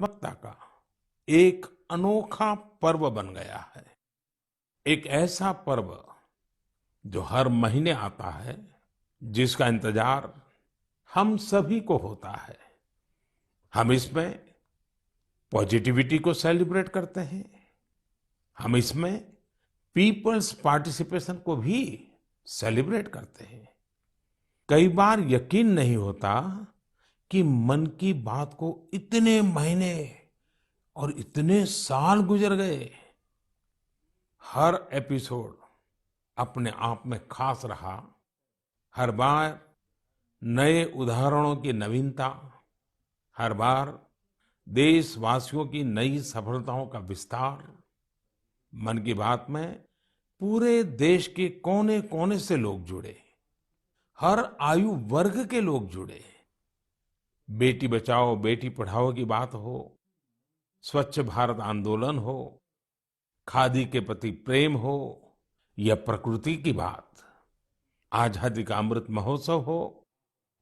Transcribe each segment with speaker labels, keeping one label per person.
Speaker 1: सकारात्मकता का एक अनोखा पर्व बन गया है। एक ऐसा पर्व जो हर महीने आता है, जिसका इंतजार हम सभी को होता है। हम इसमें पॉजिटिविटी को सेलिब्रेट करते हैं। हम इसमें पीपल्स पार्टिसिपेशन को भी सेलिब्रेट करते हैं। कई बार यकीन नहीं होता कि मन की बात को इतने महीने और इतने साल गुजर गए। हर एपिसोड अपने आप में खास रहा। हर बार नए उदाहरणों की नवीनता, हर बार देशवासियों की नई सफलताओं का विस्तार। मन की बात में पूरे देश के कोने कोने से लोग जुड़े, हर आयु वर्ग के लोग जुड़े। बेटी बचाओ बेटी पढ़ाओ की बात हो, स्वच्छ भारत आंदोलन हो, खादी के प्रति प्रेम हो, या प्रकृति की बात, आजादी का अमृत महोत्सव हो,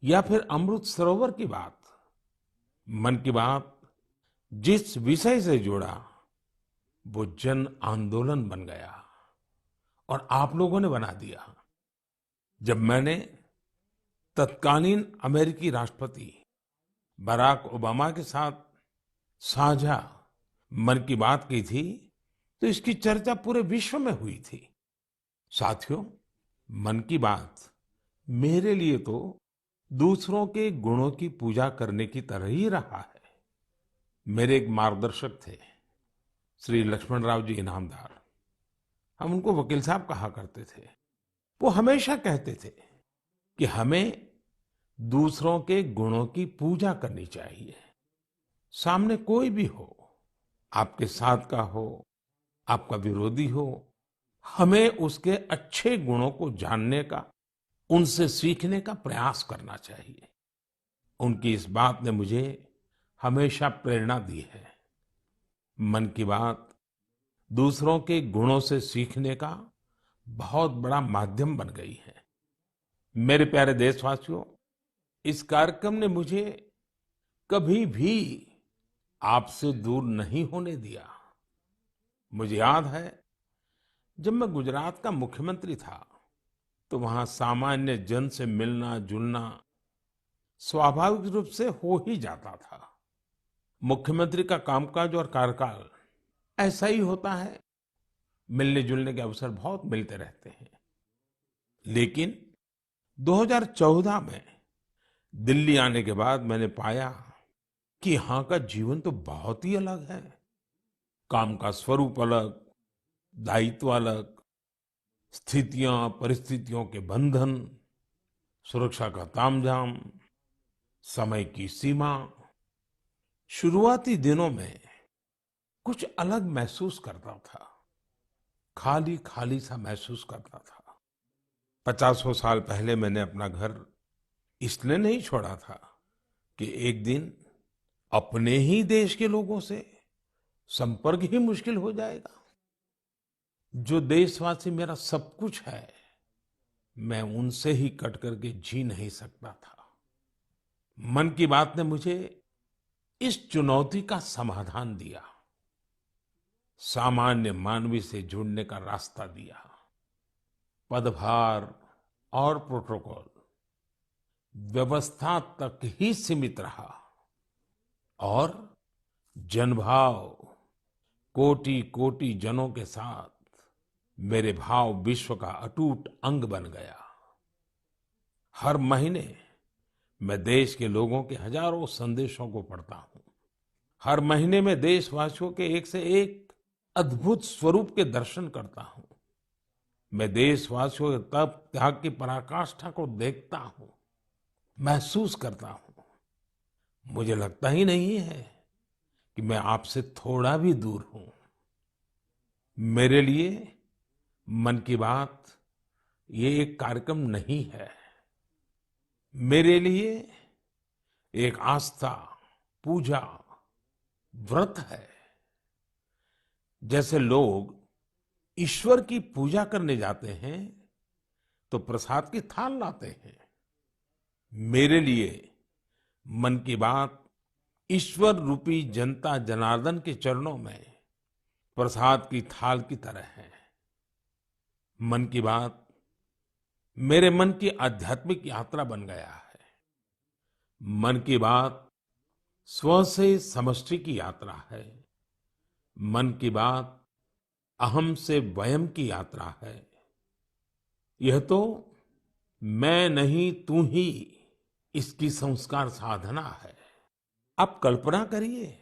Speaker 1: या फिर अमृत सरोवर की बात। मन की बात जिस विषय से जुड़ा वो जन आंदोलन बन गया और आप लोगों ने बना दिया। जब मैंने तत्कालीन अमेरिकी राष्ट्रपति बराक ओबामा के साथ साझा मन की बात की थी, तो इसकी चर्चा पूरे विश्व में हुई थी। साथियों, मन की बात मेरे लिए तो दूसरों के गुणों की पूजा करने की तरह ही रहा है। मेरे एक मार्गदर्शक थे, श्री लक्ष्मण राव जी इनामदार। हम उनको वकील साहब कहा करते थे। वो हमेशा कहते थे कि हमें दूसरों के गुणों की पूजा करनी चाहिए। सामने कोई भी हो, आपके साथ का हो, आपका विरोधी हो, हमें उसके अच्छे गुणों को जानने का, उनसे सीखने का प्रयास करना चाहिए। उनकी इस बात ने मुझे हमेशा प्रेरणा दी है। मन की बात दूसरों के गुणों से सीखने का बहुत बड़ा माध्यम बन गई है। मेरे प्यारे देशवासियों, इस कार्यक्रम ने मुझे कभी भी आपसे दूर नहीं होने दिया। मुझे याद है, जब मैं गुजरात का मुख्यमंत्री था, तो वहां सामान्य जन से मिलना जुलना स्वाभाविक रूप से हो ही जाता था। मुख्यमंत्री का कामकाज और कार्यकाल ऐसा ही होता है। मिलने जुलने के अवसर बहुत मिलते रहते हैं। लेकिन 2014 में दिल्ली आने के बाद मैंने पाया कि यहाँ का जीवन तो बहुत ही अलग है। काम का स्वरूप अलग, दायित्व अलग, स्थितियां परिस्थितियों के बंधन, सुरक्षा का तामझाम, समय की सीमा। शुरुआती दिनों में कुछ अलग महसूस करता था, खाली खाली सा महसूस करता था। 50 साल पहले मैंने अपना घर इसलिए नहीं छोड़ा था कि एक दिन अपने ही देश के लोगों से संपर्क ही मुश्किल हो जाएगा। जो देशवासी मेरा सब कुछ है, मैं उनसे ही कट करके जी नहीं सकता था। मन की बात ने मुझे इस चुनौती का समाधान दिया, सामान्य मानवी से जुड़ने का रास्ता दिया। पदभार और प्रोटोकॉल व्यवस्था तक ही सीमित रहा और जनभाव कोटि कोटि जनों के साथ मेरे भाव विश्व का अटूट अंग बन गया। हर महीने मैं देश के लोगों के हजारों संदेशों को पढ़ता हूँ। हर महीने में देशवासियों के एक से एक अद्भुत स्वरूप के दर्शन करता हूँ। मैं देशवासियों के तप त्याग की पराकाष्ठा को देखता हूँ, महसूस करता हूँ। मुझे लगता ही नहीं है कि मैं आपसे थोड़ा भी दूर हूँ। मेरे लिए मन की बात ये एक कार्यक्रम नहीं है। मेरे लिए एक आस्था, पूजा, व्रत है। जैसे लोग ईश्वर की पूजा करने जाते हैं तो प्रसाद की थाल लाते हैं, मेरे लिए मन की बात ईश्वर रूपी जनता जनार्दन के चरणों में प्रसाद की थाल की तरह है। मन की बात मेरे मन की आध्यात्मिक यात्रा बन गया है। मन की बात स्व से समष्टि की यात्रा है। मन की बात अहम से वयम की यात्रा है। यह तो मैं नहीं तू ही इसकी संस्कार साधना है। आप कल्पना करिए,